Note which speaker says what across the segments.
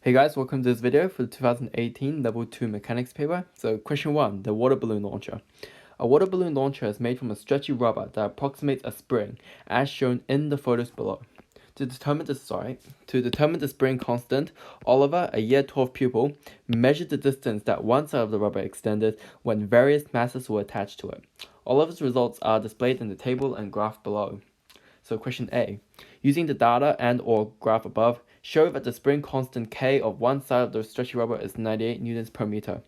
Speaker 1: Hey guys, welcome to this video for the 2018 Level 2 Mechanics paper. So question 1, the water balloon launcher. A water balloon launcher is made from a stretchy rubber that approximates a spring, as shown in the photos below. To determine the spring constant, Oliver, a year 12 pupil, measured the distance that one side of the rubber extended when various masses were attached to it. Oliver's results are displayed in the table and graph below. So question A. Using the data and or graph above, show that the spring constant K of one side of the stretchy rubber is 98 newtons per meter.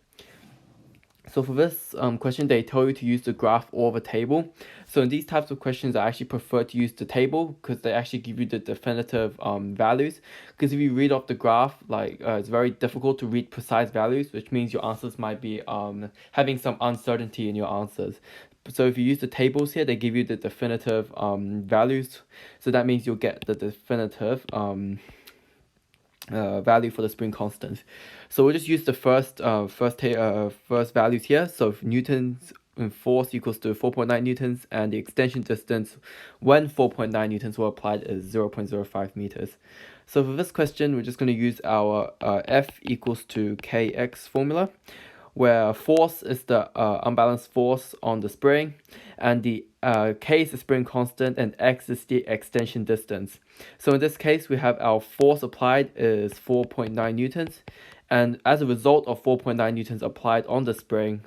Speaker 1: So for this question, they tell you to use the graph or the table. So in these types of questions, I actually prefer to use the table because they actually give you the definitive values. Because if you read off the graph, it's very difficult to read precise values, which means your answers might be having some uncertainty in your answers. So if you use the tables here, they give you the definitive values. So that means you'll get the definitive value for the spring constant. So we'll just use the first values here. So if newtons in force equals to 4.9 newtons, and the extension distance when 4.9 newtons were applied is 0.05 meters. So for this question, we're just going to use our F equals to Kx formula, where force is the unbalanced force on the spring, and the K is the spring constant, and X is the extension distance. So in this case, we have our force applied is 4.9 newtons, and as a result of 4.9 newtons applied on the spring,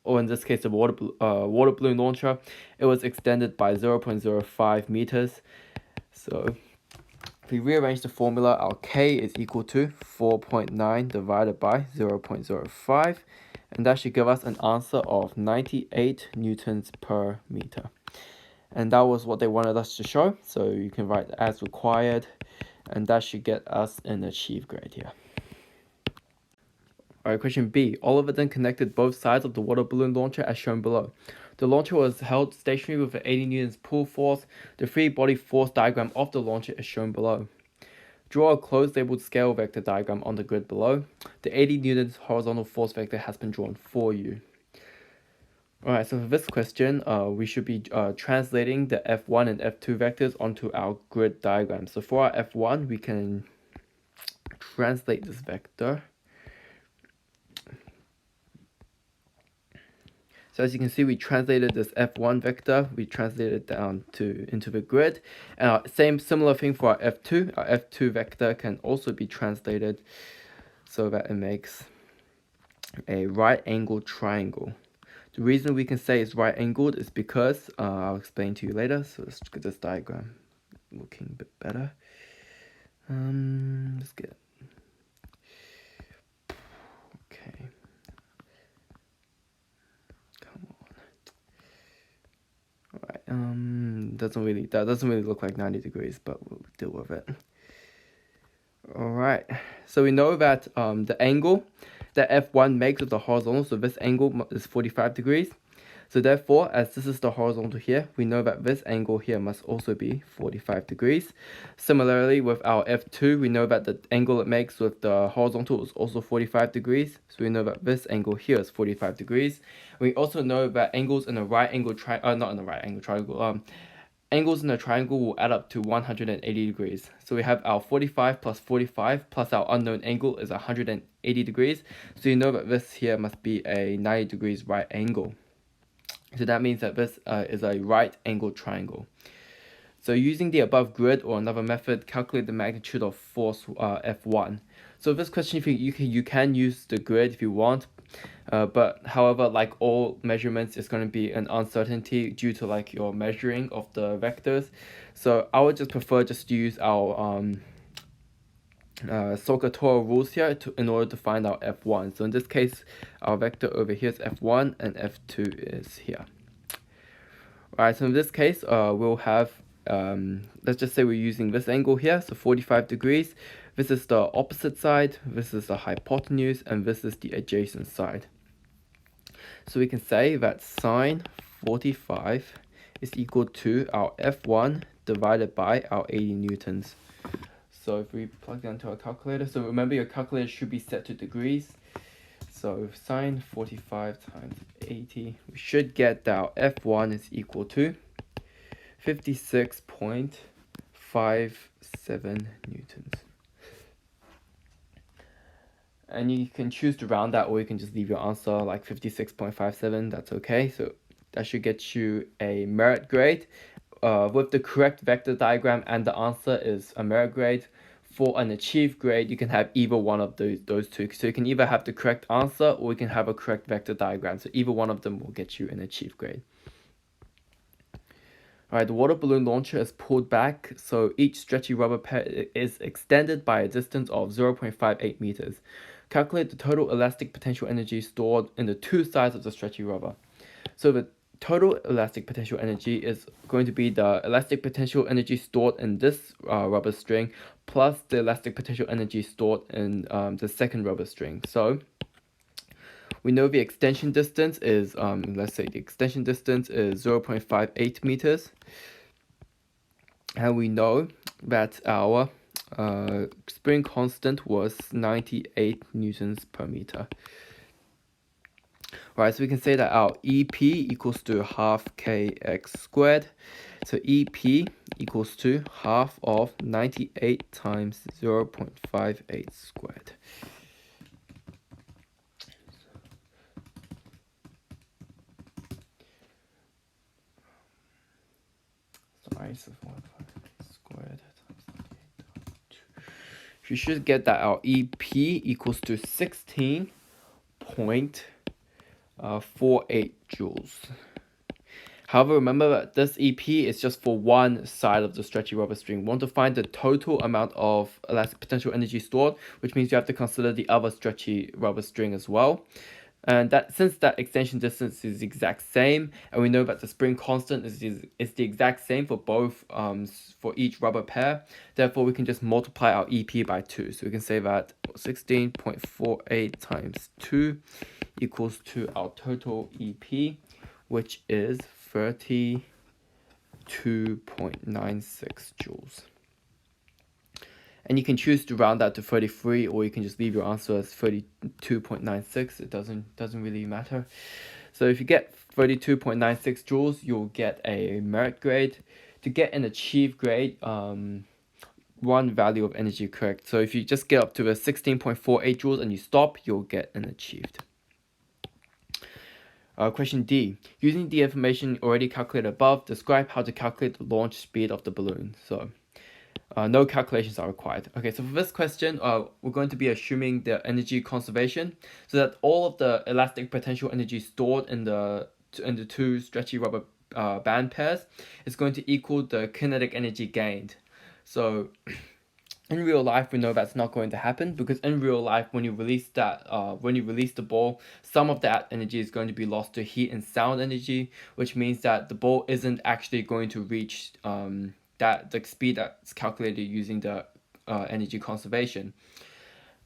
Speaker 1: or in this case the water balloon launcher, it was extended by 0.05 meters. So if we rearrange the formula, our K is equal to 4.9 divided by 0.05, and that should give us an answer of 98 newtons per meter. And that was what they wanted us to show, so you can write as required, and that should get us an achieve grade here. Alright, question B. Oliver then connected both sides of the water balloon launcher as shown below. The launcher was held stationary with an 80 newtons pull force. The free body force diagram of the launcher is shown below. Draw a closed labeled scale vector diagram on the grid below. The 80 newtons horizontal force vector has been drawn for you. Alright, so for this question, we should be translating the F1 and F2 vectors onto our grid diagram. So for our F1, we can translate this vector. So as you can see, we translated this F1 vector, we translated it down into the grid. And similar thing for our F2. Our F2 vector can also be translated so that it makes a right angled triangle. The reason we can say it's right angled is because, I'll explain to you later, so let's get this diagram looking a bit better. Let's get, okay. That doesn't really look like 90 degrees, but we'll deal with it. Alright, so we know that the angle that F1 makes with the horizontal, so this angle is 45 degrees. So therefore, as this is the horizontal here, we know that this angle here must also be 45 degrees. Similarly, with our F2, we know that the angle it makes with the horizontal is also 45 degrees. So we know that this angle here is 45 degrees. We also know that angles in a right angle triangle, angles in a triangle will add up to 180 degrees. So we have our 45 plus 45 plus our unknown angle is 180 degrees. So you know that this here must be a 90 degrees right angle. So that means that this is a right angled triangle. So using the above grid or another method, calculate the magnitude of force F1. So this question, if you can use the grid if you want, but however, like all measurements, it's going to be an uncertainty due to like your measuring of the vectors. So I would just prefer just to use our SOHCAHTOA rules here in order to find our F1. So in this case, our vector over here is F1 and F2 is here. Alright, so in this case, we'll have, let's just say we're using this angle here, so 45 degrees. This is the opposite side, this is the hypotenuse, and this is the adjacent side. So we can say that sine 45 is equal to our F1 divided by our 80 newtons. So if we plug that into our calculator, so remember your calculator should be set to degrees. So sine 45 times 80, we should get that our F1 is equal to 56.57 newtons. And you can choose to round that, or you can just leave your answer like 56.57. That's okay. So that should get you a merit grade. With the correct vector diagram and the answer is a merit grade. For an achieved grade, you can have either one of those two. So you can either have the correct answer or you can have a correct vector diagram. So either one of them will get you an achieved grade. Alright, the water balloon launcher is pulled back, so each stretchy rubber pair is extended by a distance of 0.58 meters. Calculate the total elastic potential energy stored in the two sides of the stretchy rubber. So the total elastic potential energy is going to be the elastic potential energy stored in this rubber string plus the elastic potential energy stored in the second rubber string. So we know the extension distance is, let's say the extension distance is 0.58 meters. And we know that our spring constant was 98 newtons per meter. Right, so we can say that our EP equals to half kx squared. So EP equals to half of 98 times 0.58 squared. Sorry, so 1.58 squared times 98. You should get that our EP equals to 16.48 joules. However, remember that this EP is just for one side of the stretchy rubber string. We want to find the total amount of elastic potential energy stored, which means you have to consider the other stretchy rubber string as well. And that since that extension distance is the exact same, and we know that the spring constant is the exact same for both for each rubber pair, therefore we can just multiply our EP by 2. So we can say that 16.48 times 2 equals to our total EP, which is 32.96 joules. And you can choose to round that to 33, or you can just leave your answer as 32.96. It doesn't really matter. So if you get 32.96 joules, you'll get a merit grade. To get an achieved grade, one value of energy correct. So if you just get up to a 16.48 joules and you stop, you'll get an achieved. Question D. Using the information already calculated above, describe how to calculate the launch speed of the balloon. So no calculations are required. Okay, so for this question, we're going to be assuming the energy conservation, so that all of the elastic potential energy stored in the two stretchy rubber band pairs is going to equal the kinetic energy gained. So in real life, we know that's not going to happen, because in real life, when you release the ball, some of that energy is going to be lost to heat and sound energy, which means that the ball isn't actually going to reach the speed that's calculated using the energy conservation.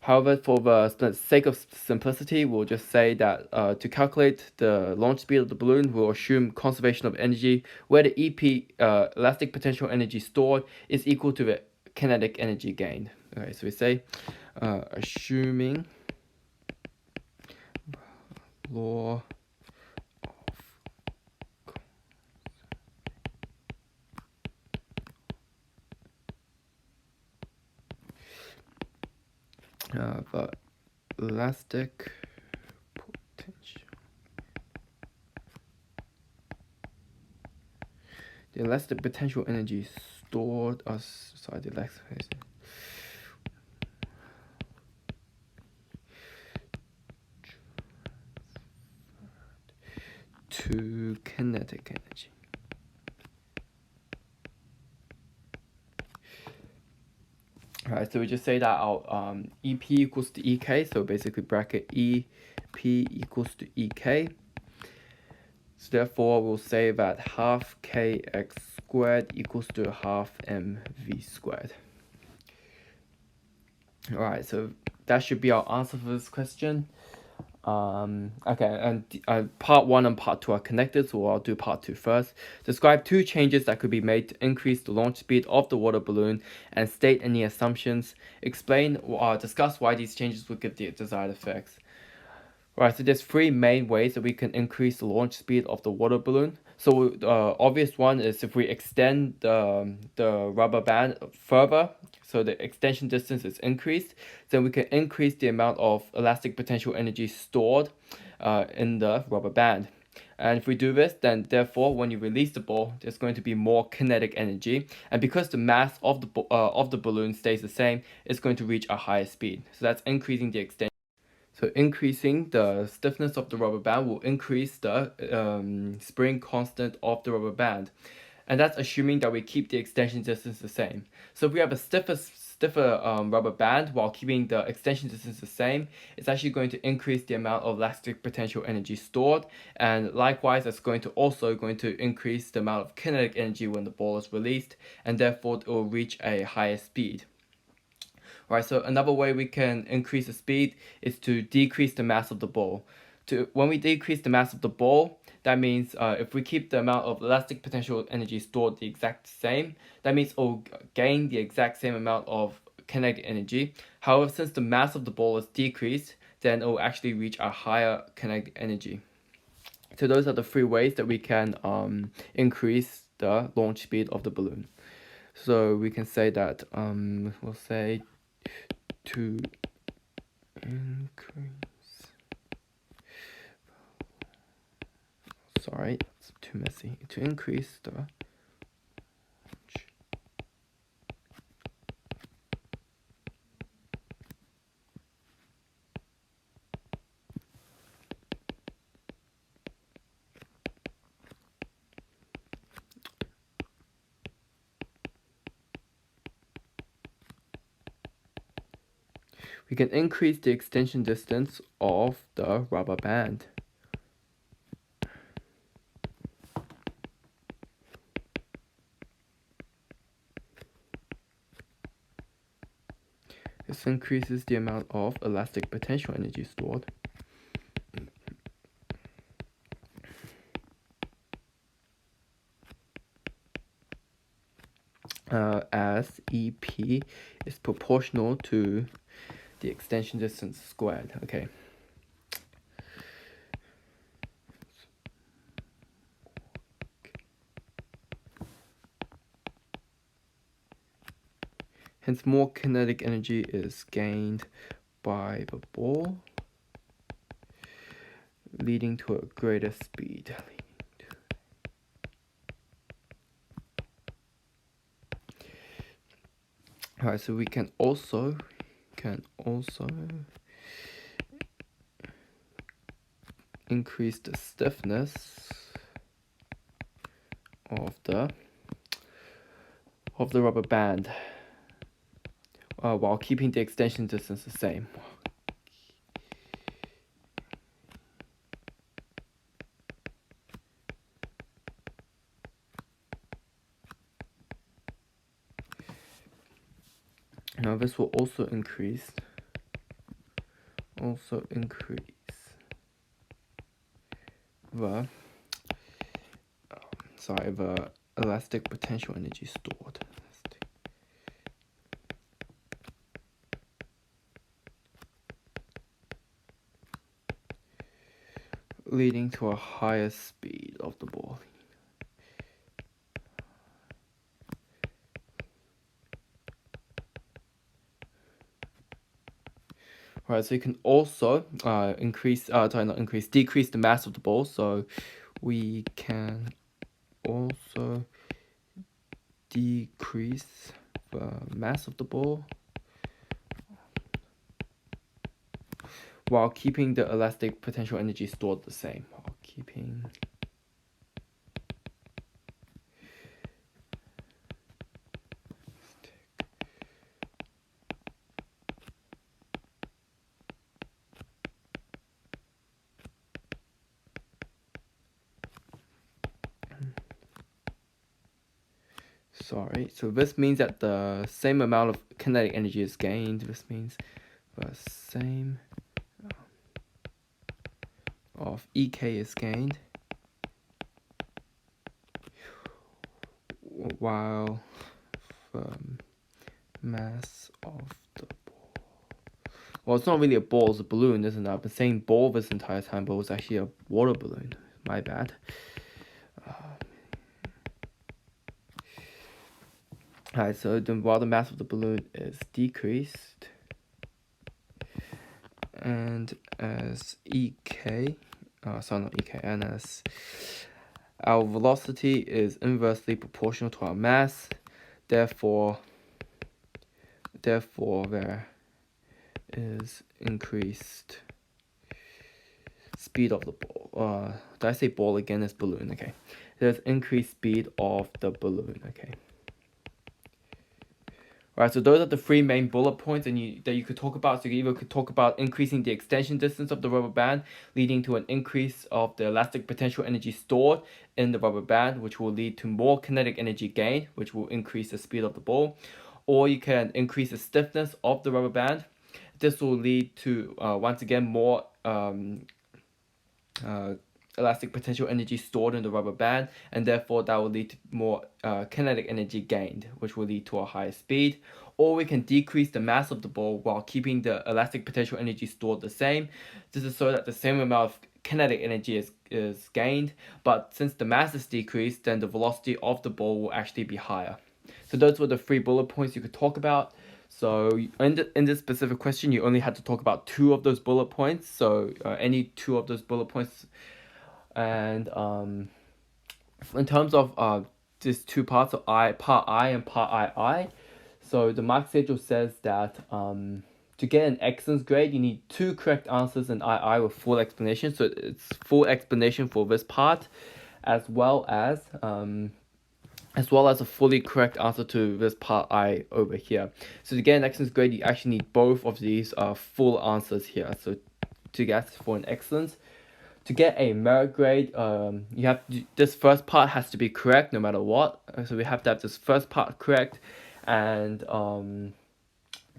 Speaker 1: However, for the sake of simplicity, we'll just say that to calculate the launch speed of the balloon, we'll assume conservation of energy, where the EP, elastic potential energy stored, is equal to the kinetic energy gained. Okay, so we say, assuming law the elastic potential. The elastic potential energy stored the elastic to kinetic energy. Alright, so we just say that our EP equals to EK, so basically bracket EP equals to EK. So therefore, we'll say that half kx squared equals to half mv squared. Alright, so that should be our answer for this question. Okay, and part 1 and part 2 are connected, so I'll do part 2 first. Describe 2 changes that could be made to increase the launch speed of the water balloon and state any assumptions. Explain or discuss why these changes would give the desired effects. Right, so there's 3 main ways that we can increase the launch speed of the water balloon. So obvious one is if we extend the rubber band further, so the extension distance is increased, then we can increase the amount of elastic potential energy stored in the rubber band. And if we do this, then therefore when you release the ball, there's going to be more kinetic energy. And because the mass of the balloon stays the same, it's going to reach a higher speed. So that's increasing the extension. So increasing the stiffness of the rubber band will increase the spring constant of the rubber band. And that's assuming that we keep the extension distance the same. So if we have a stiffer rubber band while keeping the extension distance the same, it's actually going to increase the amount of elastic potential energy stored, and likewise it's also going to increase the amount of kinetic energy when the ball is released, and therefore it will reach a higher speed. Right, so another way we can increase the speed is to decrease the mass of the ball. When we decrease the mass of the ball, that means if we keep the amount of elastic potential energy stored the exact same, that means it will gain the exact same amount of kinetic energy. However, since the mass of the ball is decreased, then it will actually reach a higher kinetic energy. So those are the three ways that we can increase the launch speed of the balloon. So we can say that we'll say to increase. Sorry, it's too messy. To increase the we can increase the extension distance of the rubber band. This increases the amount of elastic potential energy stored. As EP is proportional to the extension distance squared. Okay. Hence, more kinetic energy is gained by the ball, leading to a greater speed. Alright, so we can also increase the stiffness of the rubber band while keeping the extension distance the same. Now this will also increase the the elastic potential energy stored. Leading to a higher speed of the ball. Right, so you can also decrease the mass of the ball. So we can also decrease the mass of the ball while keeping the elastic potential energy stored the same. Sorry, so this means that the same amount of kinetic energy is gained. This means the same of EK is gained, while the mass of the ball. Well, it's not really a ball, it's a balloon, isn't it? I've been saying ball this entire time, but it was actually a water balloon. My bad. Alright, so while the mass of the balloon is decreased, and as EK, sorry, not EK, and as our velocity is inversely proportional to our mass, therefore there is increased speed of the ball. Did I say ball again? It's balloon. Okay, there's increased speed of the balloon. Okay. Right, so those are the three main bullet points that you could talk about. So you either could talk about increasing the extension distance of the rubber band, leading to an increase of the elastic potential energy stored in the rubber band, which will lead to more kinetic energy gain, which will increase the speed of the ball. Or you can increase the stiffness of the rubber band. This will lead to, once again, more elastic potential energy stored in the rubber band, and therefore that will lead to more kinetic energy gained, which will lead to a higher speed. Or we can decrease the mass of the ball while keeping the elastic potential energy stored the same. This is so that the same amount of kinetic energy is gained, but since the mass is decreased, then the velocity of the ball will actually be higher. So those were the three bullet points you could talk about. So in this specific question, you only had to talk about two of those bullet points. So any two of those bullet points. And in terms of these two parts of part I and part II, so the mark schedule says that to get an excellence grade, you need two correct answers in II with full explanation. So it's full explanation for this part, as well as a fully correct answer to this part I over here. So to get an excellence grade, you actually need both of these full answers here. So to get for an excellence. To get a merit grade, you have this first part has to be correct no matter what. So we have to have this first part correct, and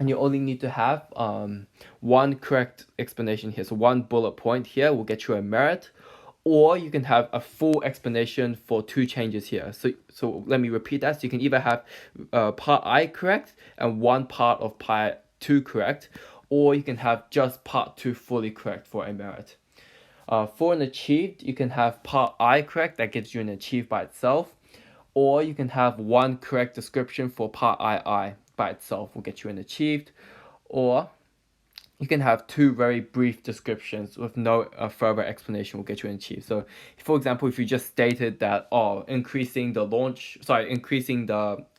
Speaker 1: you only need to have one correct explanation here. So one bullet point here will get you a merit, or you can have a full explanation for two changes here. So let me repeat that. So you can either have part I correct and one part of part 2 correct, or you can have just part 2 fully correct for a merit. For an achieved, you can have part I correct, that gives you an achieved by itself, or you can have one correct description for part II by itself will get you an achieved, or you can have two very brief descriptions with no further explanation will get you an achieved. So, for example, if you just stated that, increasing the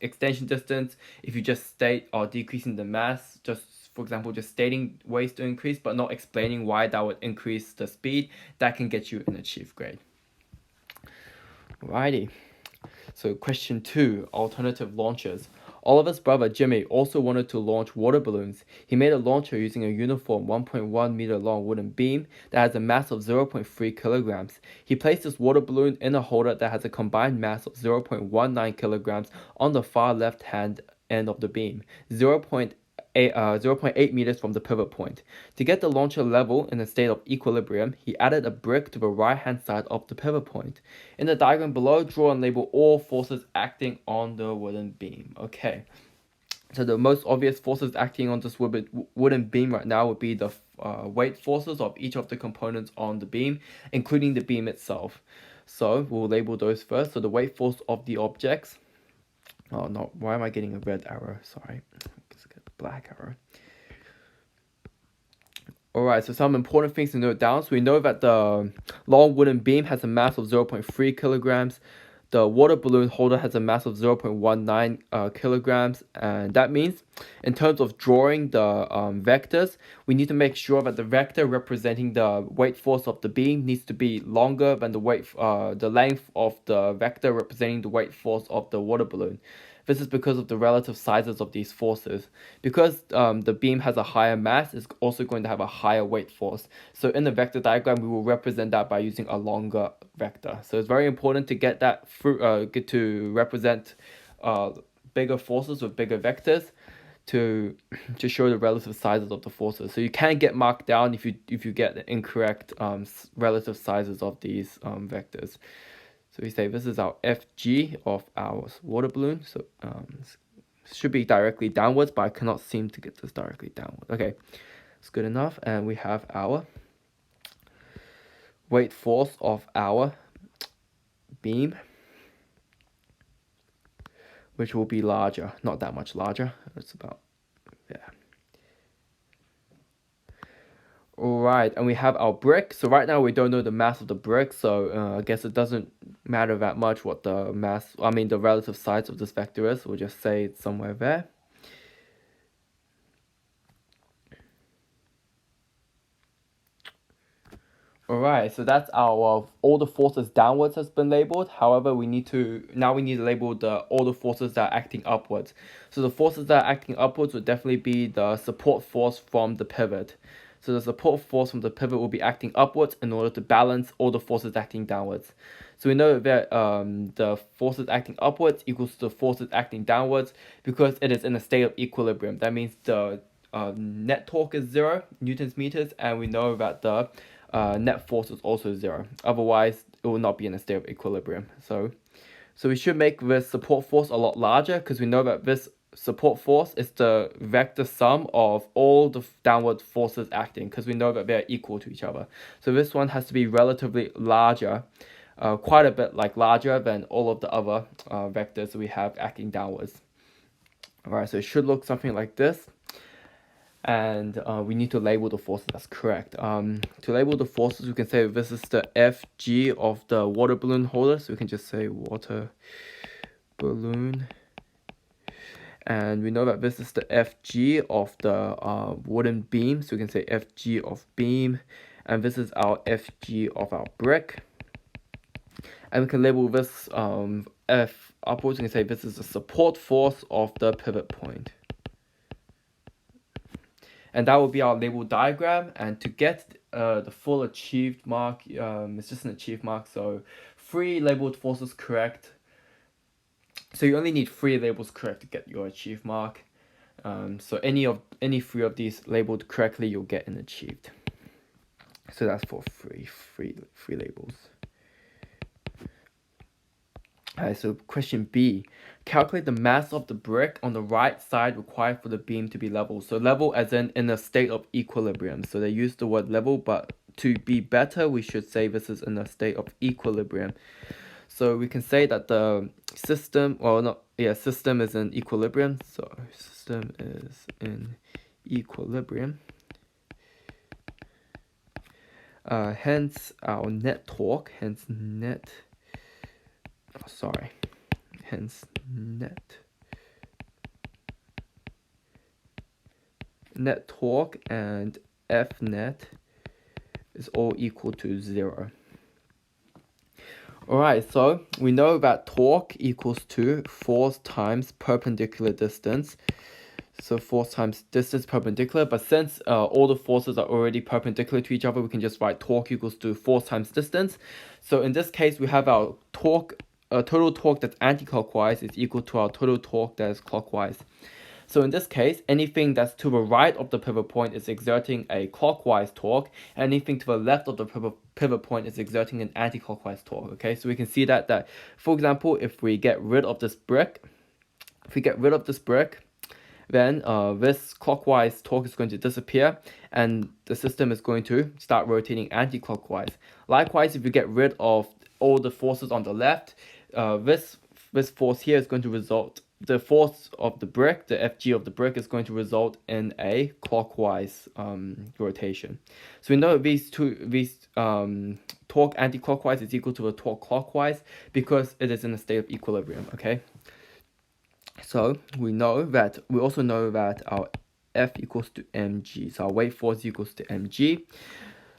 Speaker 1: extension distance, if you just state, decreasing the mass, just for example, just stating ways to increase, but not explaining why that would increase the speed, that can get you an achieved grade. Alrighty. So question 2, alternative launches. Oliver's brother Jimmy also wanted to launch water balloons. He made a launcher using a uniform 1.1 meter long wooden beam that has a mass of 0.3 kilograms. He placed this water balloon in a holder that has a combined mass of 0.19 kilograms on the far left hand end of the beam, 0.8 meters from the pivot point. To get the launcher level in a state of equilibrium, he added a brick to the right-hand side of the pivot point. In the diagram below, draw and label all forces acting on the wooden beam. Okay, so the most obvious forces acting on this wooden beam right now would be the weight forces of each of the components on the beam, including the beam itself. So we'll label those first. So the weight force of the objects. Oh no, why am I getting a red arrow? Sorry. Black arrow. Alright, so some important things to note down. So we know that the long wooden beam has a mass of 0.3 kilograms. The water balloon holder has a mass of 0.19 kilograms. And that means, in terms of drawing the vectors, we need to make sure that the vector representing the weight force of the beam needs to be longer than the length of the vector representing the weight force of the water balloon. This is because of the relative sizes of these forces. Because the beam has a higher mass, it's also going to have a higher weight force. So in the vector diagram, we will represent that by using a longer vector. So it's very important to get that get to represent bigger forces with bigger vectors to show the relative sizes of the forces. So you can get marked down if you get the incorrect relative sizes of these vectors. So we say this is our FG of our water balloon. So should be directly downwards, but I cannot seem to get this directly downward. Okay, it's good enough. And we have our weight force of our beam, which will be larger, not that much larger. It's about, yeah. Alright, and we have our brick. So right now we don't know the mass of the brick, so I guess it doesn't matter that much what the the relative size of this vector is. We'll just say it's somewhere there. Alright, so that's our all the forces downwards has been labeled. However, we need to label all the forces that are acting upwards. So the forces that are acting upwards would definitely be the support force from the pivot. So the support force from the pivot will be acting upwards in order to balance all the forces acting downwards. So we know that the forces acting upwards equals to the forces acting downwards because it is in a state of equilibrium. That means the net torque is 0 newtons meters, and we know that the net force is also 0. Otherwise, it will not be in a state of equilibrium. So we should make this support force a lot larger because we know that this support force is the vector sum of all the downward forces acting, because we know that they're equal to each other. So this one has to be relatively larger, quite a bit larger than all of the other vectors we have acting downwards. Alright, so it should look something like this. And we need to label the forces. That's correct. To label the forces, we can say this is the Fg of the water balloon holder. So we can just say water balloon. And we know that this is the Fg of the wooden beam. So we can say Fg of beam. And this is our Fg of our brick. And we can label this F upwards. We can say this is the support force of the pivot point. And that will be our label diagram. And to get the full achieved mark, it's just an achieved mark. So 3 labeled forces correct. So you only need 3 labels correct to get your achieved mark. So any 3 of these labeled correctly, you'll get an achieved. So that's for three labels. Alright, so question B. Calculate the mass of the brick on the right side required for the beam to be level. So level as in a state of equilibrium. So they use the word level, but to be better, we should say this is in a state of equilibrium. So we can say that the system, system is in equilibrium. So system is in equilibrium. Hence our net torque, hence net torque and F net is all equal to 0. Alright, so we know that torque equals to force times perpendicular distance. So force times distance perpendicular, but since all the forces are already perpendicular to each other, we can just write torque equals to force times distance. So in this case, we have our torque, total torque that's anti-clockwise is equal to our total torque that is clockwise. So in this case, anything that's to the right of the pivot point is exerting a clockwise torque, and anything to the left of the pivot point is exerting an anti-clockwise torque. Okay, so we can see that for example, if we get rid of this brick, then this clockwise torque is going to disappear and the system is going to start rotating anti-clockwise. Likewise, if you get rid of all the forces on the left, this force here is going to result, the force of the brick, the Fg of the brick, is going to result in a clockwise rotation. So we know these torque anti-clockwise is equal to a torque clockwise because it is in a state of equilibrium. Okay. So we also know that our F equals to mg. So our weight force equals to mg.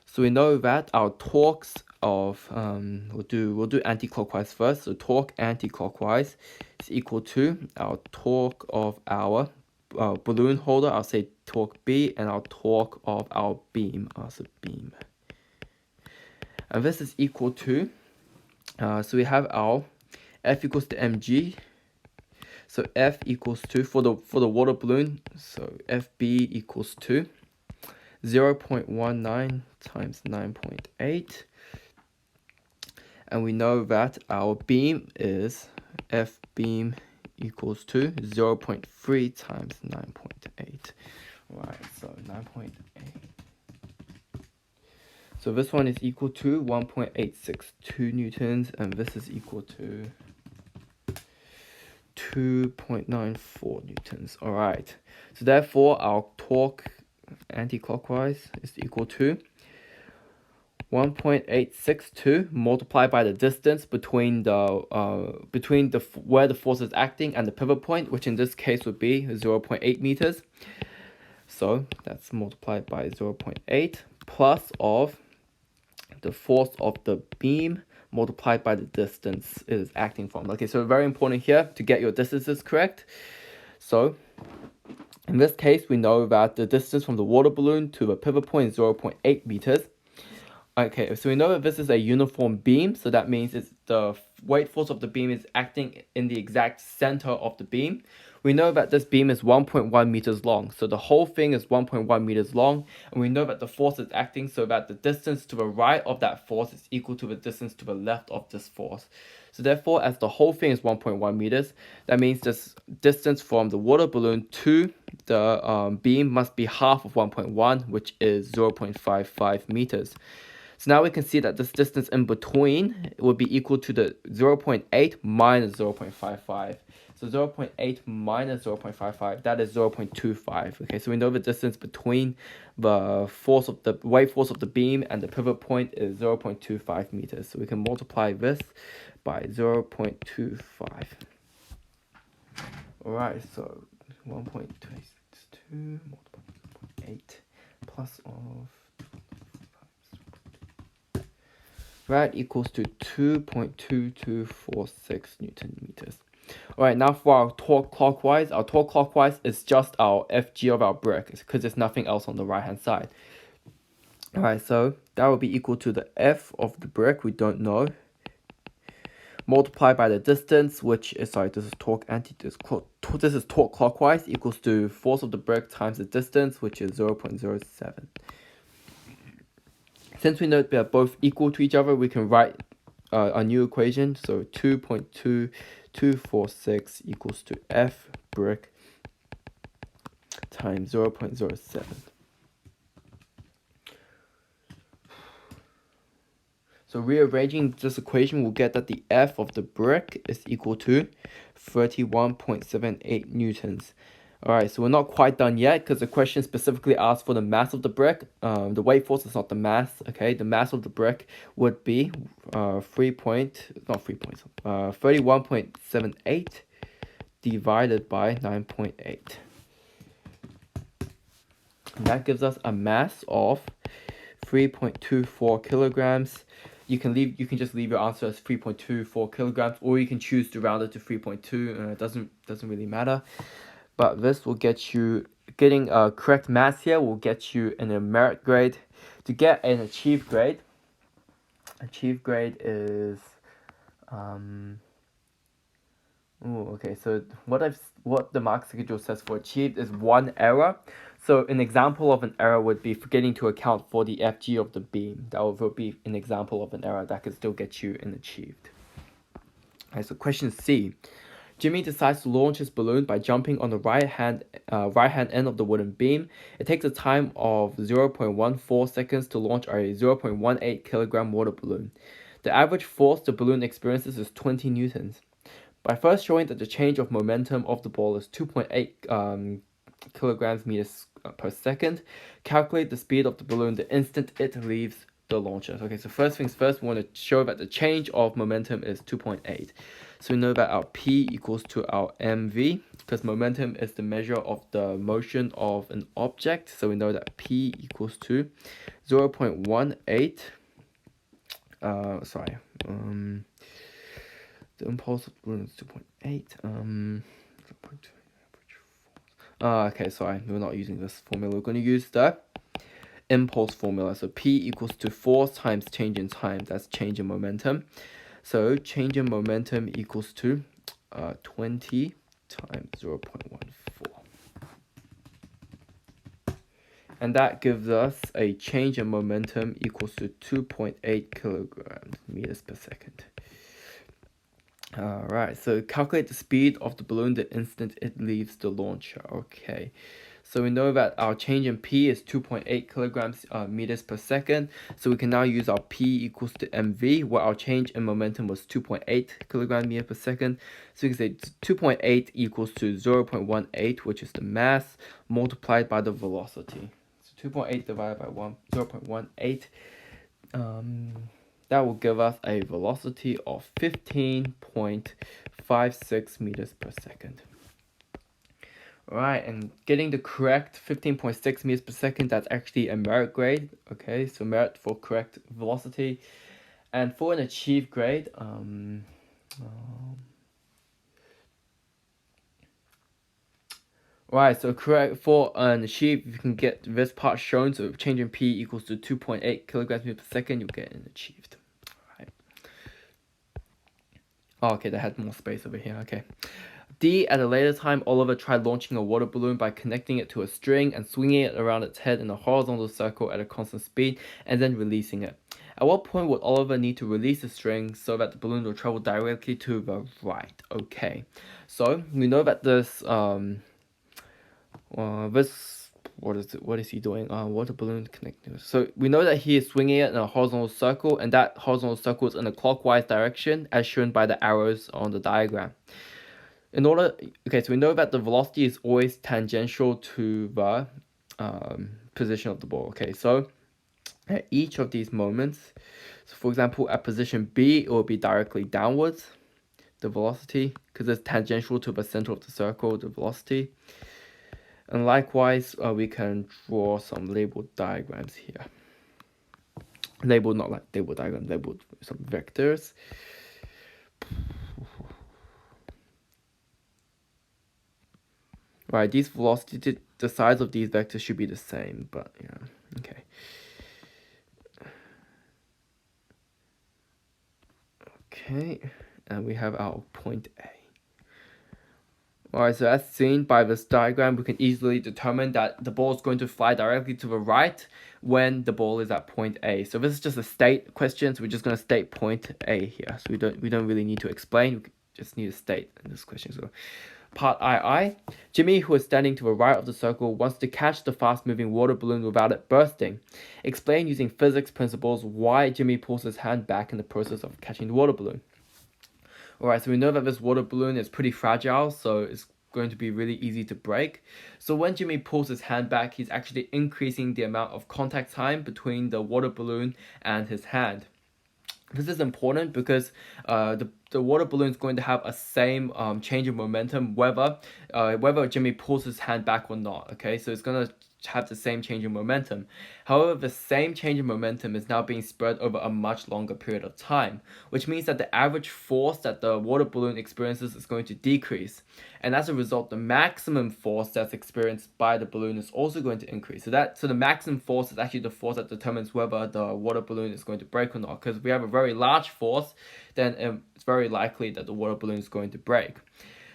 Speaker 1: So we know that our torques of we'll do anti-clockwise first. So torque anti-clockwise is equal to our torque of our balloon holder. I'll say torque B, and our torque of our beam. So beam. And this is equal to. So we have our F equals to mg. So F equals to, for the water balloon, so FB equals to 0.19 times 9.8. And we know that our beam is F beam equals to 0.3 times 9.8. Right, so 9.8. So this one is equal to 1.862 newtons, and this is equal to 2.94 newtons. All right. So therefore, our torque anti-clockwise is equal to 1.862 multiplied by the distance between the where the force is acting and the pivot point, which in this case would be 0.8 meters. So that's multiplied by 0.8 plus of the force of the beam multiplied by the distance it is acting from. Okay, so very important here to get your distances correct. So in this case, we know that the distance from the water balloon to the pivot point is 0.8 meters. Okay, so we know that this is a uniform beam, so that means it's the weight force of the beam is acting in the exact center of the beam. We know that this beam is 1.1 meters long, so the whole thing is 1.1 meters long, and we know that the force is acting so that the distance to the right of that force is equal to the distance to the left of this force. So therefore, as the whole thing is 1.1 meters, that means this distance from the water balloon to the beam must be half of 1.1, which is 0.55 meters. So now we can see that this distance in between will be equal to the 0.8 minus 0.55. So 0.8 minus 0.55, that is 0.25. Okay, so we know the distance between the weight force of the beam and the pivot point is 0.25 meters. So we can multiply this by 0.25. Alright, so 1.262 multiplied by 0.8 plus of that equals to 2.2246 Newton meters. Alright, now for our torque clockwise is just our FG of our brick because there's nothing else on the right hand side. Alright, so that will be equal to the F of the brick, we don't know, multiplied by the distance, which is, this is torque clockwise, equals to force of the brick times the distance, which is 0.07. Since we know they are both equal to each other, we can write a new equation. So 2.2246 equals to F brick times 0.07. So rearranging this equation, we'll get that the F of the brick is equal to 31.78 newtons. Alright, so we're not quite done yet because the question specifically asks for the mass of the brick. The weight force is not the mass, okay? The mass of the brick would be 31.78 divided by 9.8. And that gives us a mass of 3.24 kilograms. You can just leave your answer as 3.24 kilograms, or you can choose to round it to 3.2. It doesn't really matter. But this will get you, getting a correct mass here will get you in a merit grade. To get an achieved grade is, okay, so what the mark schedule says for achieved is one error. So an example of an error would be forgetting to account for the FG of the beam. That will be an example of an error that could still get you an achieved. Okay, so question C. Jimmy decides to launch his balloon by jumping on the right hand end of the wooden beam. It takes a time of 0.14 seconds to launch a 0.18 kilogram water balloon. The average force the balloon experiences is 20 newtons. By first showing that the change of momentum of the ball is 2.8 kilograms meters per second, calculate the speed of the balloon the instant it leaves the launcher. Okay, so first things first, we want to show that the change of momentum is 2.8. So we know that our P equals to our mv, because momentum is the measure of the motion of an object. So we know that P equals to 0.18. The impulse of the balloon is 2.8. Okay, sorry, we're not using this formula. We're going to use the impulse formula. So P equals to force times change in time. That's change in momentum. So change in momentum equals to 20 times 0.14. And that gives us a change in momentum equals to 2.8 kilograms meters per second. Alright, so calculate the speed of the balloon the instant it leaves the launcher. Okay, So we know that our change in P is 2.8 kilograms meters per second. So we can now use our P equals to mv, where our change in momentum was 2.8 kilogram meter per second. So we can say 2.8 equals to 0.18, which is the mass, multiplied by the velocity. So 2.8 divided by 0.18. That will give us a velocity of 15.56 meters per second. Alright, and getting the correct 15.6 meters per second, that's actually a merit grade. Okay, so merit for correct velocity. And for an achieved grade, right, so correct for an achieved, you can get this part shown. So if change in P equals to 2.8 kilograms per second, you'll get an achieved. Right. Oh, okay, they had more space over here. Okay. D, at a later time, Oliver tried launching a water balloon by connecting it to a string and swinging it around its head in a horizontal circle at a constant speed, and then releasing it. At what point would Oliver need to release the string so that the balloon will travel directly to the right? Okay, so we know that this what is he doing? Water balloon connecting. So we know that he is swinging it in a horizontal circle, and that horizontal circle is in a clockwise direction, as shown by the arrows on the diagram. So we know that the velocity is always tangential to the position of the ball. Okay, so at each of these moments, so for example, at position B, it will be directly downwards, the velocity, because it's tangential to the center of the circle, the velocity. And likewise, we can draw some labeled diagrams here. Labeled, not like labeled diagrams, labeled some vectors. Right, these velocity, the size of these vectors should be the same, but yeah, okay. Okay, and we have our point A. Alright, so as seen by this diagram, we can easily determine that the ball is going to fly directly to the right when the ball is at point A. So this is just a state question, so we're just going to state point A here. So we don't really need to explain, we just need to state in this question. So part II, Jimmy, who is standing to the right of the circle, wants to catch the fast-moving water balloon without it bursting. Explain using physics principles why Jimmy pulls his hand back in the process of catching the water balloon. Alright, so we know that this water balloon is pretty fragile, so it's going to be really easy to break. So when Jimmy pulls his hand back, he's actually increasing the amount of contact time between the water balloon and his hand. This is important because the water balloon is going to have a same change of momentum whether Jimmy pulls his hand back or not. Okay, so it's going to have the same change in momentum. However, the same change in momentum is now being spread over a much longer period of time, which means that the average force that the water balloon experiences is going to decrease. And as a result, the maximum force that's experienced by the balloon is also going to increase. So the maximum force is actually the force that determines whether the water balloon is going to break or not. Because if we have a very large force, then it's very likely that the water balloon is going to break.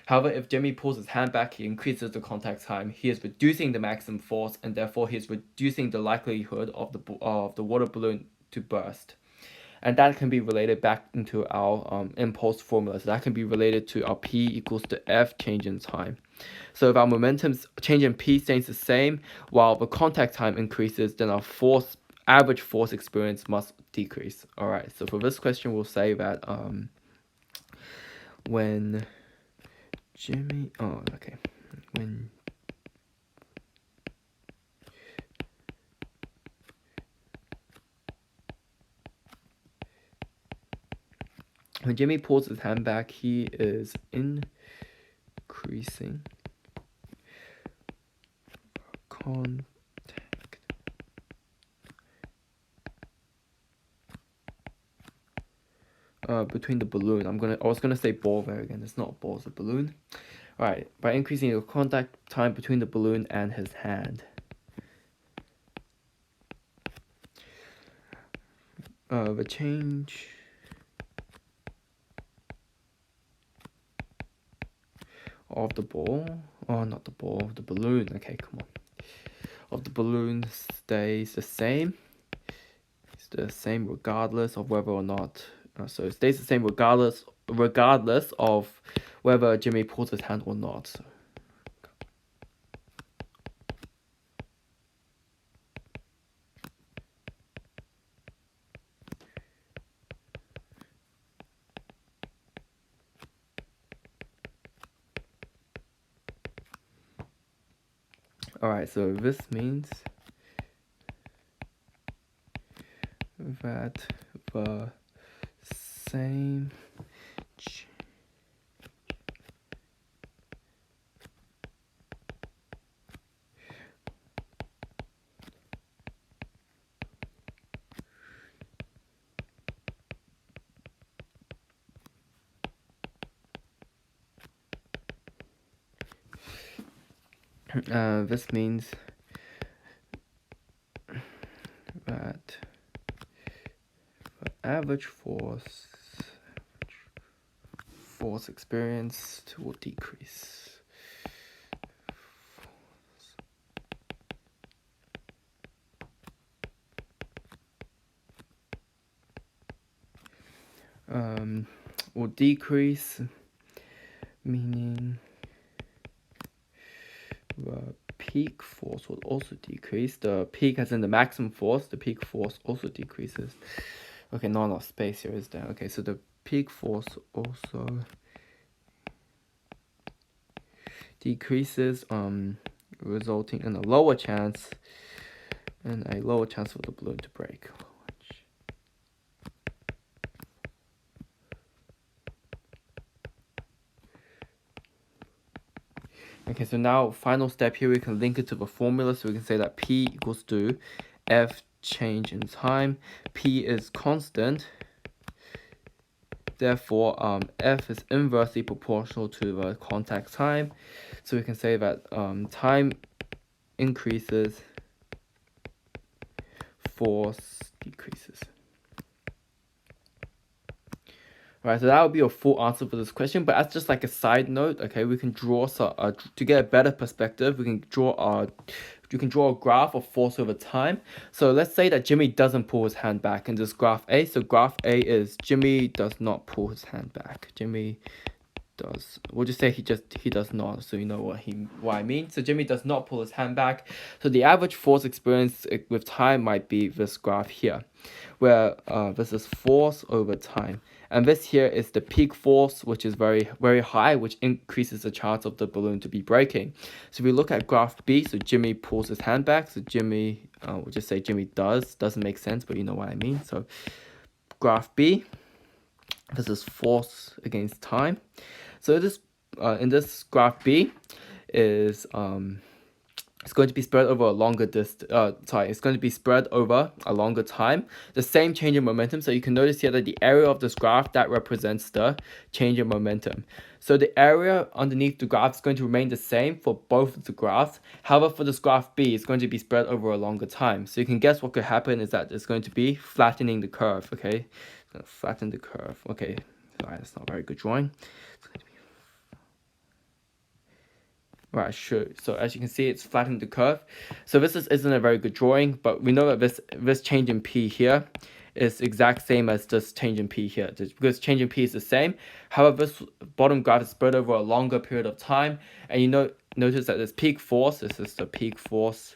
Speaker 1: However, if Jimmy pulls his hand back, he increases the contact time. He is reducing the maximum force, and therefore he is reducing the likelihood of the water balloon to burst. And that can be related back into our impulse formula. So that can be related to our P equals to F change in time. So if our momentum's change in P stays the same, while the contact time increases, then our average force experience must decrease. Alright, so for this question, we'll say that when Jimmy, when Jimmy pulls his hand back, he is increasing contact between the balloon. I was gonna say ball there again. It's not a ball, it's a balloon. Alright, by increasing the contact time between the balloon and his hand. The change of the ball, not the ball, the balloon, okay, come on. Of the balloon stays the same. It's the same regardless of whether or not, so it stays the same regardless of whether Jimmy pulls his hand or not. So Alright, so this means that the same this means that the average force experienced will decrease. Will decrease, meaning the peak force will also decrease. The peak as in the maximum force, the peak force also decreases. Okay, not enough space here, is there? Okay, so the peak force also decreases, resulting in a lower chance for the balloon to break. Okay, so now final step here, we can link it to the formula. So we can say that P equals to F change in time. P is constant. Therefore, F is inversely proportional to the contact time. So we can say that time increases, force decreases. Right, so that would be a full answer for this question, but as just like a side note, okay, we can draw to get a better perspective. We can draw a graph of force over time. So let's say that Jimmy doesn't pull his hand back in this graph A. So graph A is Jimmy does not pull his hand back. Jimmy does. We'll just say he does not, so you know what I mean. So Jimmy does not pull his hand back. So the average force experienced with time might be this graph here, where this is force over time. And this here is the peak force, which is very, very high, which increases the chance of the balloon to be breaking. So if we look at graph B, so Jimmy pulls his hand back. So Jimmy, we'll just say Jimmy does. Doesn't make sense, but you know what I mean. So graph B, this is force against time. So this in this graph B is it's going to be spread over a longer it's going to be spread over a longer time. The same change in momentum. So you can notice here that the area of this graph, that represents the change in momentum. So the area underneath the graph is going to remain the same for both of the graphs. However, for this graph B, it's going to be spread over a longer time. So you can guess what could happen is that it's going to be flattening the curve, okay? It's going to flatten the curve, okay? Sorry, that's not a very good drawing. Right, sure. So as you can see, it's flattened the curve. So this isn't a very good drawing, but we know that this change in P here is exact same as this change in P here, because change in P is the same. However, this bottom graph is spread over a longer period of time, and you notice that this peak force, this is the peak force,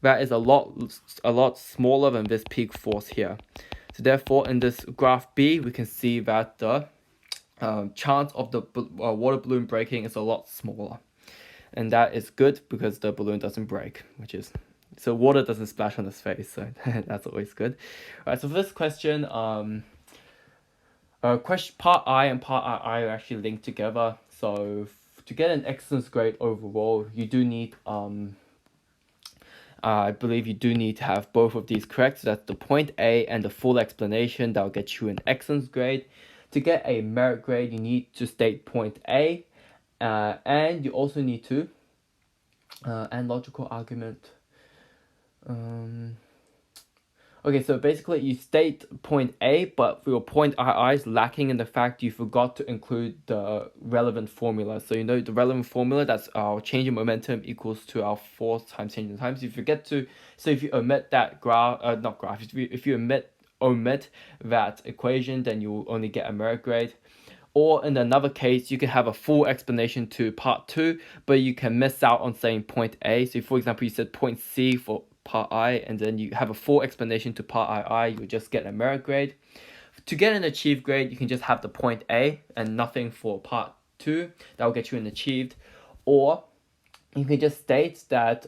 Speaker 1: that is a lot smaller than this peak force here. So therefore, in this graph B, we can see that the chance of the water balloon breaking is a lot smaller, and that is good because the balloon doesn't break, so water doesn't splash on his face, so that's always good. Alright, so for this question, part I and part I are actually linked together. So to get an excellence grade overall, you do need I believe you do need to have both of these correct. So that's the point A and the full explanation. That'll get you an excellence grade. To get a merit grade, you need to state point A, and you also need to, and logical argument. Okay, so basically you state point A, but for your point II is lacking in the fact you forgot to include the relevant formula. So you know the relevant formula, that's our change in momentum equals to our force times change in time. So if you omit that if you omit that equation, then you will only get a merit grade. Or in another case, you can have a full explanation to part 2, but you can miss out on saying point A. So for example, you said point C for part I, and then you have a full explanation to part II, you will just get a merit grade. To get an achieved grade, you can just have the point A and nothing for part 2. That will get you an achieved. or you can just state that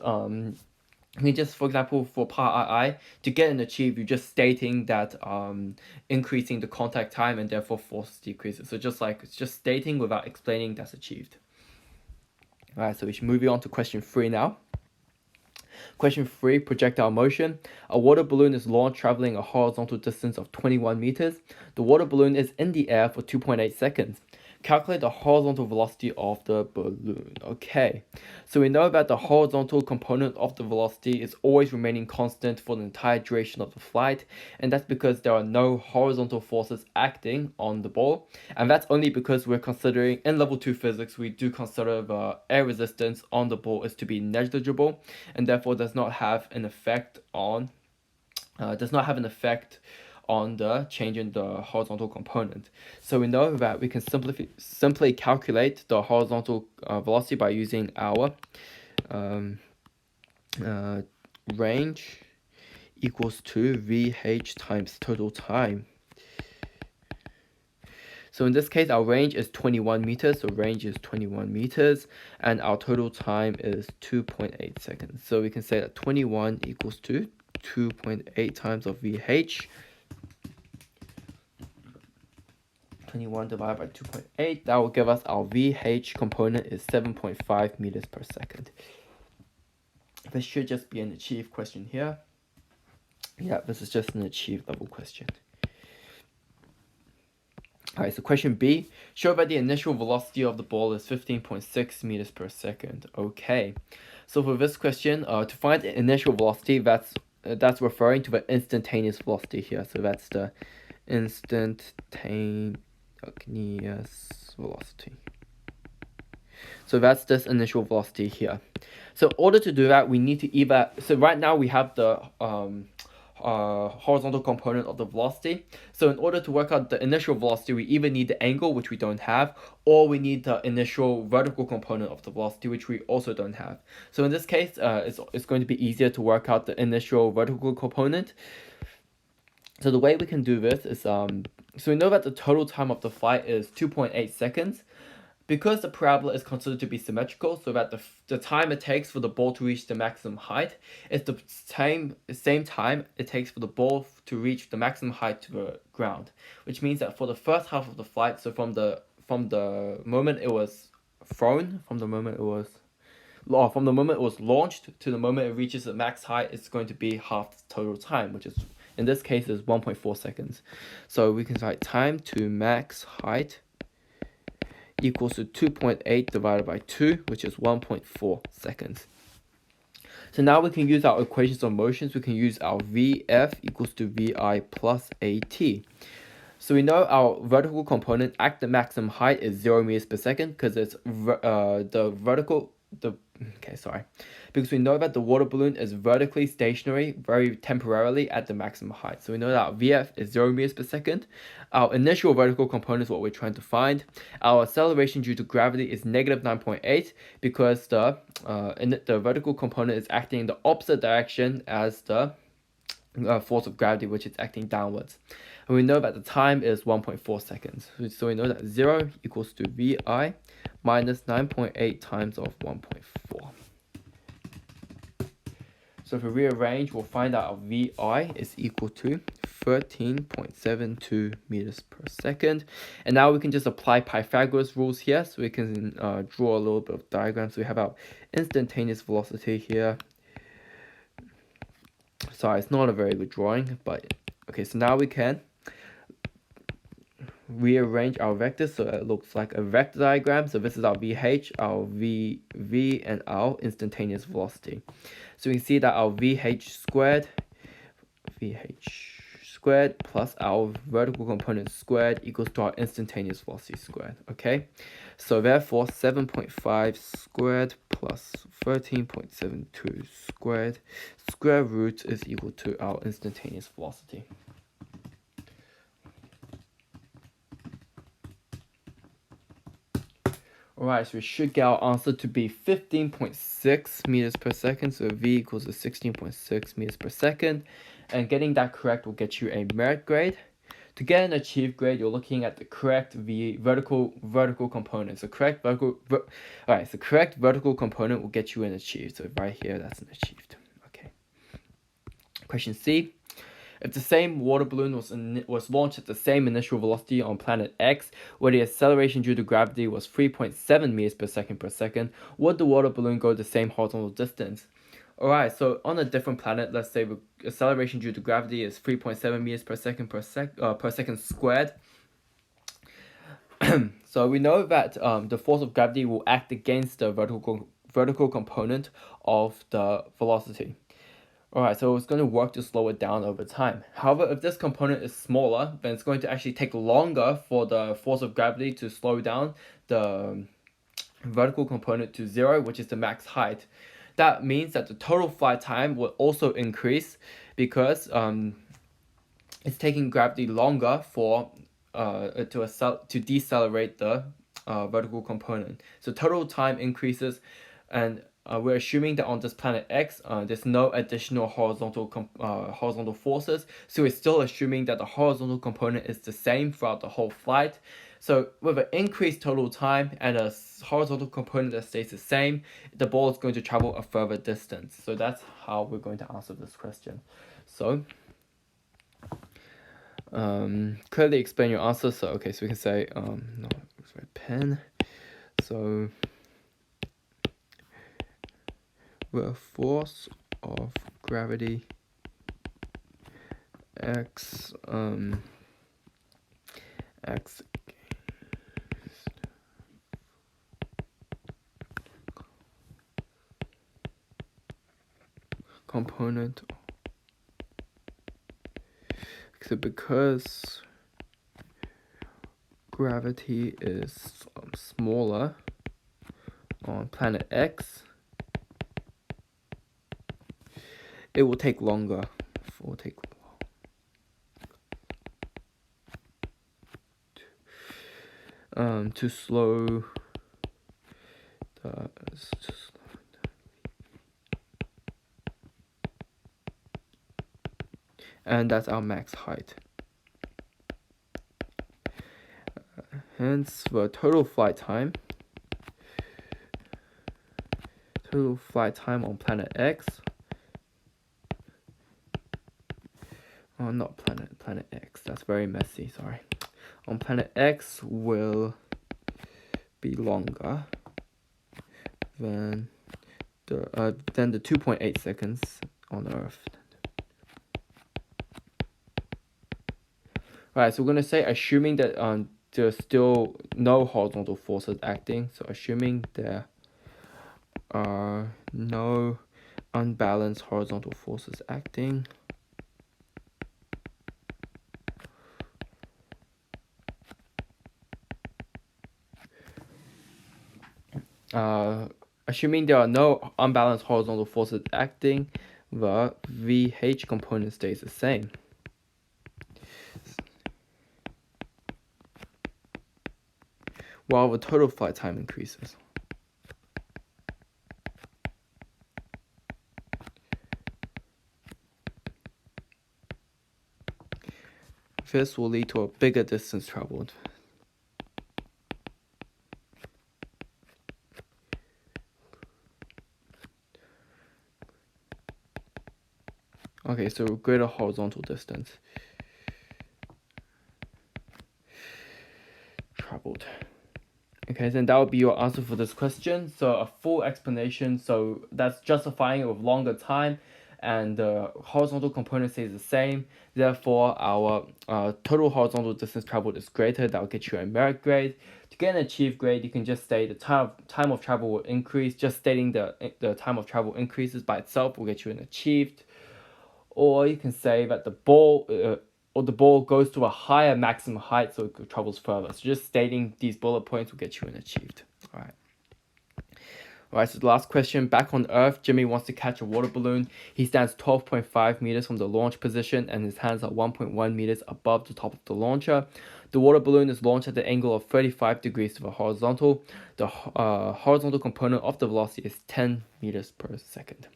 Speaker 1: you can just, for example, for part I, to get an achieve, you're just stating that increasing the contact time and therefore force decreases. So just like, it's just stating without explaining, that's achieved. Alright, so we should move on to question 3 now. Question 3, projectile motion. A water balloon is launched traveling a horizontal distance of 21 meters. The water balloon is in the air for 2.8 seconds. Calculate the horizontal velocity of the balloon. Okay, so we know that the horizontal component of the velocity is always remaining constant for the entire duration of the flight, and that's because there are no horizontal forces acting on the ball, and that's only because we're considering, in level 2 physics, we do consider the air resistance on the ball is to be negligible, and therefore does not have an effect on the change in the horizontal component. So we know that we can simply calculate the horizontal velocity by using our range equals to VH times total time. So in this case, our range is 21 meters, so range is 21 meters, and our total time is 2.8 seconds. So we can say that 21 equals to 2.8 times of VH. 21 divided by 2.8, that will give us our VH component is 7.5 meters per second. This should just be an achieved question here. Yeah, this is just an achieved level question. Alright, so question B, show that the initial velocity of the ball is 15.6 meters per second. Okay, so for this question, to find the initial velocity, that's referring to the instantaneous velocity here. So that's the instantaneous velocity. So that's this initial velocity here. So in order to do that, we need to either, so right now we have the horizontal component of the velocity. So in order to work out the initial velocity, we either need the angle, which we don't have, or we need the initial vertical component of the velocity, which we also don't have. So in this case, it's going to be easier to work out the initial vertical component. So the way we can do this is, so we know that the total time of the flight is 2.8 seconds. Because the parabola is considered to be symmetrical, so that the time it takes for the ball to reach the maximum height is the same time it takes for the ball to reach the maximum height to the ground. Which means that for the first half of the flight, so from the moment it was thrown, from the moment it was launched to the moment it reaches the max height, it's going to be half the total time, which is, in this case, is 1.4 seconds. So we can write time to max height equals to 2.8 divided by 2, which is 1.4 seconds. So now we can use our equations of motions. We can use our VF equals to VI plus AT. So we know our vertical component at the maximum height is 0 meters per second because it's because we know that the water balloon is vertically stationary very temporarily at the maximum height. So we know that our VF is 0 meters per second. Our initial vertical component is what we're trying to find. Our acceleration due to gravity is negative 9.8 because the vertical component is acting in the opposite direction as the force of gravity, which is acting downwards. And we know that the time is 1.4 seconds. So we know that 0 equals to VI minus 9.8 times of 1.4. So if we rearrange, we'll find out our VI is equal to 13.72 meters per second. And now we can just apply Pythagoras rules here. So we can draw a little bit of diagram. So we have our instantaneous velocity here. Sorry, it's not a very good drawing, but okay, so now we can rearrange our vectors so it looks like a vector diagram. So this is our VH, our VV, and our instantaneous velocity. So we can see that our VH squared plus our vertical component squared equals to our instantaneous velocity squared. Okay, so therefore 7.5 squared plus 13.72 squared square root is equal to our instantaneous velocity. Alright, so we should get our answer to be 15.6 meters per second. So V equals to 16.6 meters per second. And getting that correct will get you a merit grade. To get an achieved grade, you're looking at the correct vertical component. So correct vertical component will get you an achieved. So right here, that's an achieved. Okay. Question C. If the same water balloon was launched at the same initial velocity on planet X, where the acceleration due to gravity was 3.7 meters per second, would the water balloon go the same horizontal distance? Alright, so on a different planet, let's say the acceleration due to gravity is 3.7 meters per second squared. So we know that the force of gravity will act against the vertical component of the velocity. Alright, so it's going to work to slow it down over time. However, if this component is smaller, then it's going to actually take longer for the force of gravity to slow down the vertical component to 0, which is the max height. That means that the total flight time will also increase because it's taking gravity longer for to decelerate the vertical component. So total time increases, and we're assuming that on this planet X, there's no additional horizontal forces. So we're still assuming that the horizontal component is the same throughout the whole flight. So with an increased total time and a horizontal component that stays the same, the ball is going to travel a further distance. So that's how we're going to answer this question. So clearly explain your answer. So okay, so we can say no, let's write pen. So the force of gravity x component. So because gravity is smaller on planet X, it will take longer. To slow the and that's our max height. Hence the total flight time on planet X. Oh, not planet X. That's very messy. Sorry. On planet X will be longer than the 2.8 seconds on Earth. Right. So we're gonna say assuming that there's still no horizontal forces acting. So assuming there are no unbalanced horizontal forces acting. Assuming there are no unbalanced horizontal forces acting, the VH component stays the same. While the total flight time increases. This will lead to a bigger distance traveled. Okay, so greater horizontal distance traveled. Okay, then that would be your answer for this question. So a full explanation, so that's justifying it with longer time, and the horizontal component stays the same. Therefore, our total horizontal distance traveled is greater. That will get you a merit grade. To get an achieved grade, you can just say the time of travel will increase. Just stating the time of travel increases by itself will get you an achieved. Or you can say that the ball goes to a higher maximum height, so it travels further. So just stating these bullet points will get you an achieved. Alright, so the last question. Back on Earth, Jimmy wants to catch a water balloon. He stands 12.5 meters from the launch position, and his hands are 1.1 meters above the top of the launcher. The water balloon is launched at the angle of 35 degrees to the horizontal. The horizontal component of the velocity is 10 meters per second.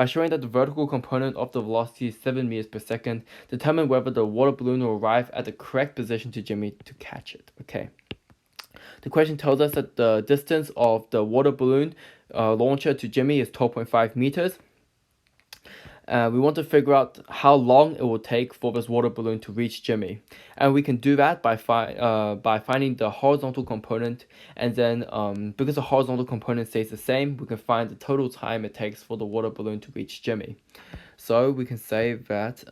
Speaker 1: By showing that the vertical component of the velocity is 7 meters per second, determine whether the water balloon will arrive at the correct position to Jimmy to catch it. Okay. The question tells us that the distance of the water balloon launcher to Jimmy is 12.5 meters. We want to figure out how long it will take for this water balloon to reach Jimmy. And we can do that by finding the horizontal component, and then because the horizontal component stays the same, we can find the total time it takes for the water balloon to reach Jimmy. So we can say that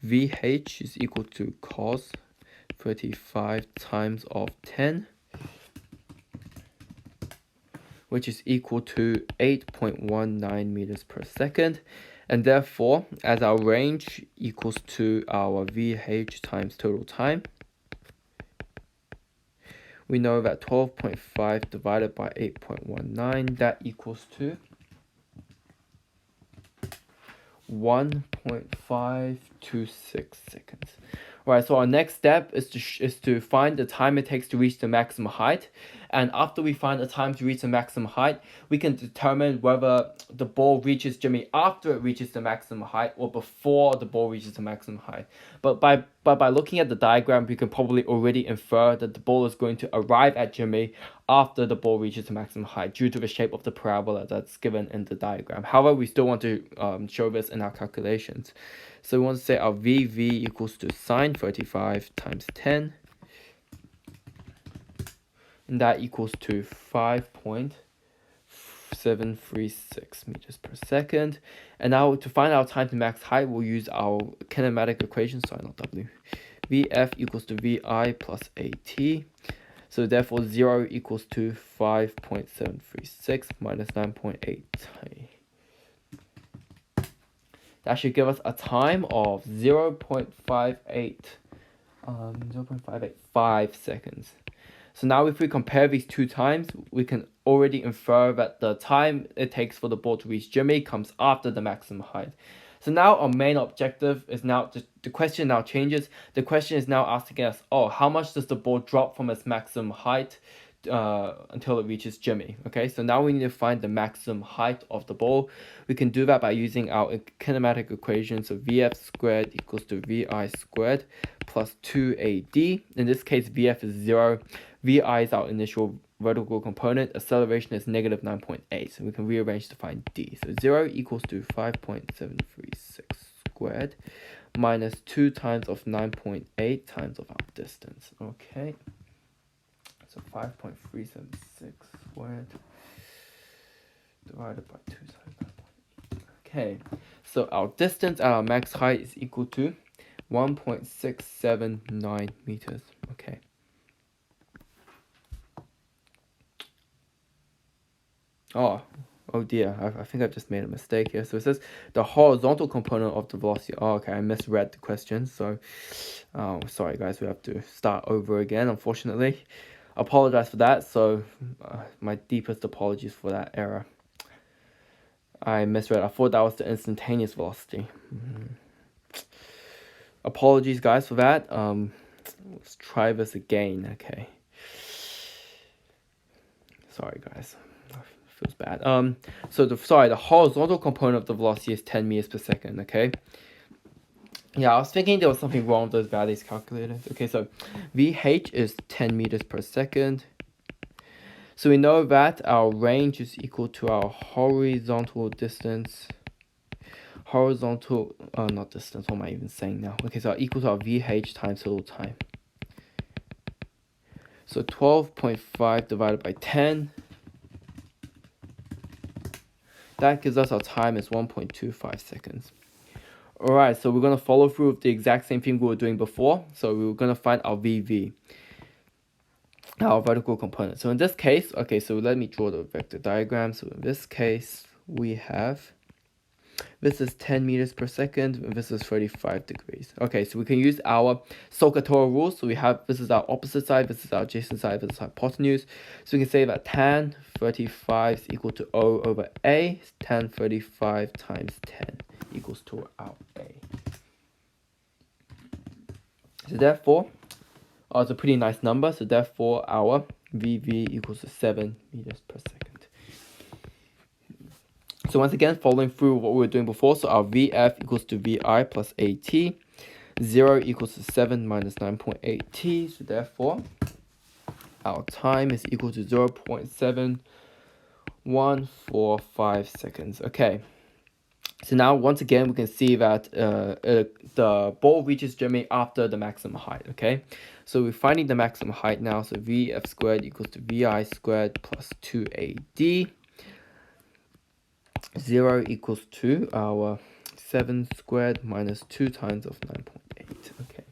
Speaker 1: VH is equal to cos 35 times of 10, which is equal to 8.19 meters per second. And therefore, as our range equals to our VH times total time, we know that 12.5 divided by 8.19, that equals to 1.526 seconds. Right, so our next step is to find the time it takes to reach the maximum height. And after we find the time to reach the maximum height, we can determine whether the ball reaches Jimmy after it reaches the maximum height or before the ball reaches the maximum height. But by looking at the diagram, we can probably already infer that the ball is going to arrive at Jimmy after the ball reaches the maximum height due to the shape of the parabola that's given in the diagram. However, we still want to show this in our calculations. So we want to say our VV equals to sine 35 times 10. And that equals to 5.736 meters per second. And now to find our time to max height, we'll use our kinematic equation, sorry, not W. VF equals to VI plus AT. So therefore 0 equals to 5.736 minus 9.8. That should give us a time of 0.585 seconds. So now if we compare these two times, we can already infer that the time it takes for the ball to reach Jimmy comes after the maximum height. So now our main objective is now, the question now changes. The question is now asking us, how much does the ball drop from its maximum height until it reaches Jimmy? Okay, so now we need to find the maximum height of the ball. We can do that by using our kinematic equation. So VF squared equals to VI squared plus 2AD. In this case, VF is 0. VI is our initial vertical component. Acceleration is negative 9.8. So we can rearrange to find D. So 0 equals to 5.736 squared minus 2 times of 9.8 times of our distance. Okay. So 5.376 squared divided by 2 times 9.8. Okay. So our distance at our max height is equal to 1.679 meters. Okay. Oh dear, I think I've just made a mistake here. So it says the horizontal component of the velocity. Okay, I misread the question. So, sorry guys, we have to start over again, unfortunately. Apologize for that. So, my deepest apologies for that error. I misread. I thought that was the instantaneous velocity. Apologies guys for that. Let's try this again. Okay. Sorry guys. Feels bad. So the horizontal component of the velocity is 10 meters per second. Okay. Yeah, I was thinking there was something wrong with those values calculated. Okay, so VH is 10 meters per second. So we know that our range is equal to our horizontal distance. Not distance. What am I even saying now? Okay, so equal to our VH times total time. So 12.5 divided by 10. That gives us our time is 1.25 seconds. Alright, so we're going to follow through with the exact same thing we were doing before. So we were going to find our VV, our vertical component. So in this case, okay, so let me draw the vector diagram. So in this case, we have, this is 10 meters per second, and this is 35 degrees. Okay, so we can use our SOHCAHTOA rule. So we have, this is our opposite side, this is our adjacent side, this is hypotenuse. So we can say that tan 35 is equal to O over A. Tan 35 times 10 equals to our A. So therefore, it's a pretty nice number. So therefore, our VV equals to 7 meters per second. So once again, following through what we were doing before, so our VF equals to VI plus AT, 0 equals to 7 minus 9.8 t, so therefore our time is equal to 0.7145 seconds. Okay, so now once again we can see that the ball reaches Jimmy after the maximum height. Okay, so we're finding the maximum height now, so VF squared equals to VI squared plus 2AD. 0 equals to our 7 squared minus 2 times of 9.8. Okay.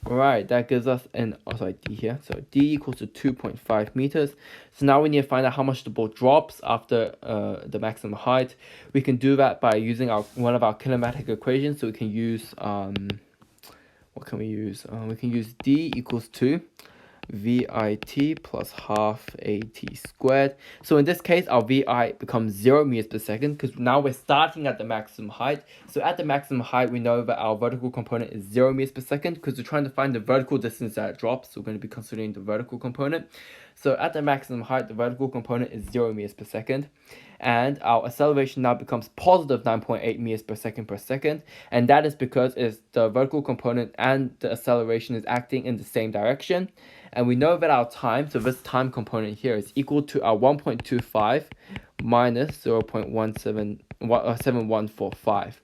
Speaker 1: Alright, that gives us an, D here. So D equals to 2.5 meters. So now we need to find out how much the ball drops after the maximum height. We can do that by using one of our kinematic equations. So we can use, what can we use? We can use D equals to VIT plus half AT squared. So in this case, our VI becomes 0 meters per second because now we're starting at the maximum height. So at the maximum height, we know that our vertical component is 0 meters per second because we're trying to find the vertical distance that it drops. So we're going to be considering the vertical component. So at the maximum height, the vertical component is 0 meters per second. And our acceleration now becomes positive 9.8 meters per second. And that is because it's the vertical component and the acceleration is acting in the same direction. And we know that our time, so this time component here, is equal to our 1.25 minus 0.7145.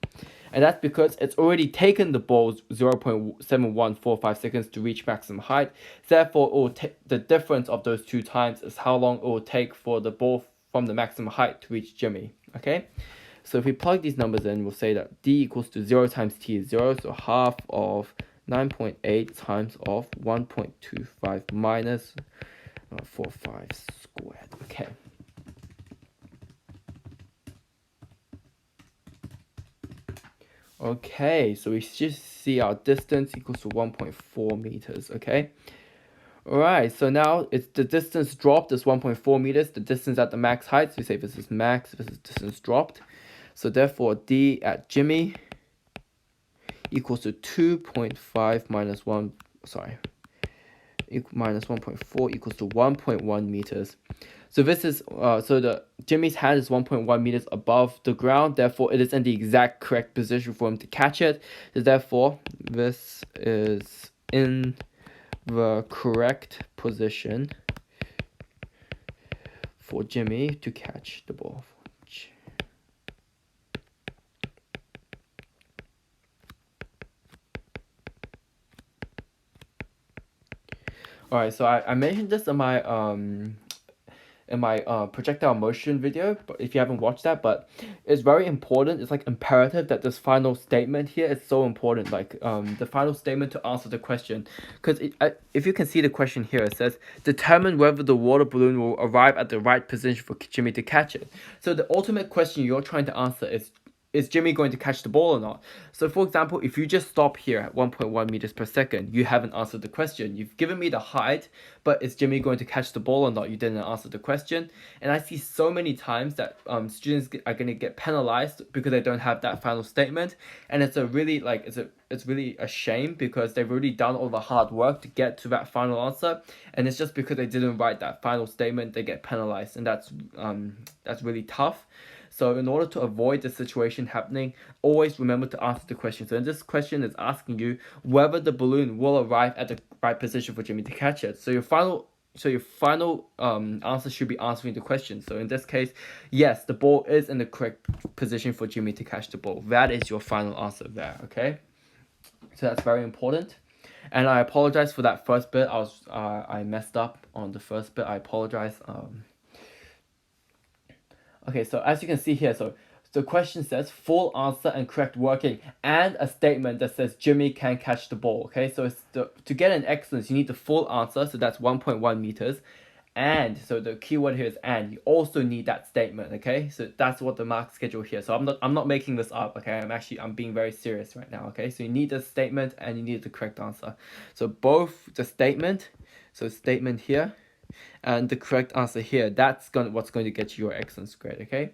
Speaker 1: And that's because it's already taken the ball's 0.7145 seconds to reach maximum height. Therefore, it will the difference of those two times is how long it will take for the ball from the maximum height to reach Jimmy. Okay? So if we plug these numbers in, we'll say that D equals to 0 times T is 0, so half of 9.8 times of 1.25 minus 45 squared. Okay. Okay, so we just see our distance equals to 1.4 meters. Okay. Alright, so now it's the distance dropped is 1.4 meters. The distance at the max height, so we say this is max, this is distance dropped. So therefore, D at Jimmy equals to 2.5 minus 1, minus 1.4 equals to 1.1 meters. So this is, so the Jimmy's hand is 1.1 meters above the ground. Therefore, it is in the exact correct position for him to catch it. So therefore, this is in the correct position for Jimmy to catch the ball. Alright, so I mentioned this in my projectile motion video, but if you haven't watched that, but it's very important. It's like imperative that this final statement here is so important, like the final statement to answer the question, because if you can see the question here, it says determine whether the water balloon will arrive at the right position for Jimmy to catch it. So the ultimate question you're trying to answer is Jimmy going to catch the ball or not? So for example, if you just stop here at 1.1 meters per second, you haven't answered the question. You've given me the height, but is Jimmy going to catch the ball or not? You didn't answer the question. And I see so many times that students are going to get penalized because they don't have that final statement. And it's really a shame because they've already done all the hard work to get to that final answer. And it's just because they didn't write that final statement, they get penalized. And that's really tough. So in order to avoid the situation happening, always remember to answer the question. So in this question is asking you whether the balloon will arrive at the right position for Jimmy to catch it. So your final answer should be answering the question. So in this case, yes, the ball is in the correct position for Jimmy to catch the ball. That is your final answer there, okay? So that's very important. And I apologize for that first bit. I messed up on the first bit. I apologize. Okay, so as you can see here, so the question says full answer and correct working and a statement that says Jimmy can catch the ball. Okay, so it's to get an excellence, you need the full answer, so that's 1.1 meters. And so the keyword here is and. You also need that statement, okay? So that's what the mark schedule here. So I'm not making this up, okay? I'm being very serious right now, okay? So you need the statement and you need the correct answer. So both the statement here, and the correct answer here, that's what's going to get you your excellence grade, okay?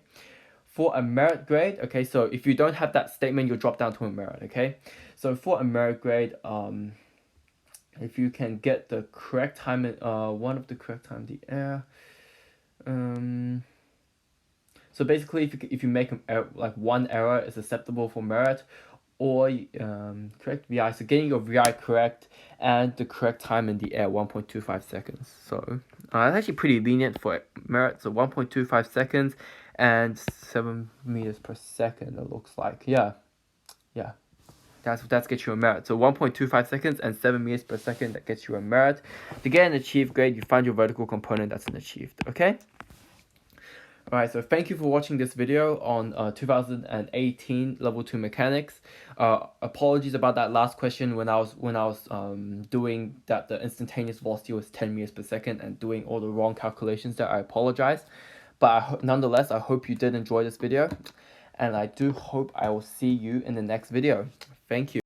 Speaker 1: For a merit grade, okay, so if you don't have that statement, you'll drop down to a merit, okay? So for a merit grade, if you can get the correct time, one of the correct time in the air, So basically, if you make like one error is acceptable for merit, or correct VI. So getting your VI correct and the correct time in the air, 1.25 seconds. So that's actually pretty lenient for merit. So 1.25 seconds and 7 meters per second. It looks like yeah. That's gets you a merit. So 1.25 seconds and 7 meters per second, that gets you a merit. To get an achieved grade, you find your vertical component, that's an achieved. Okay. Alright, so thank you for watching this video on 2018 level 2 mechanics. Apologies about that last question when I was doing that the instantaneous velocity was 10 meters per second and doing all the wrong calculations there. I apologize, but nonetheless I hope you did enjoy this video, and I do hope I will see you in the next video. Thank you.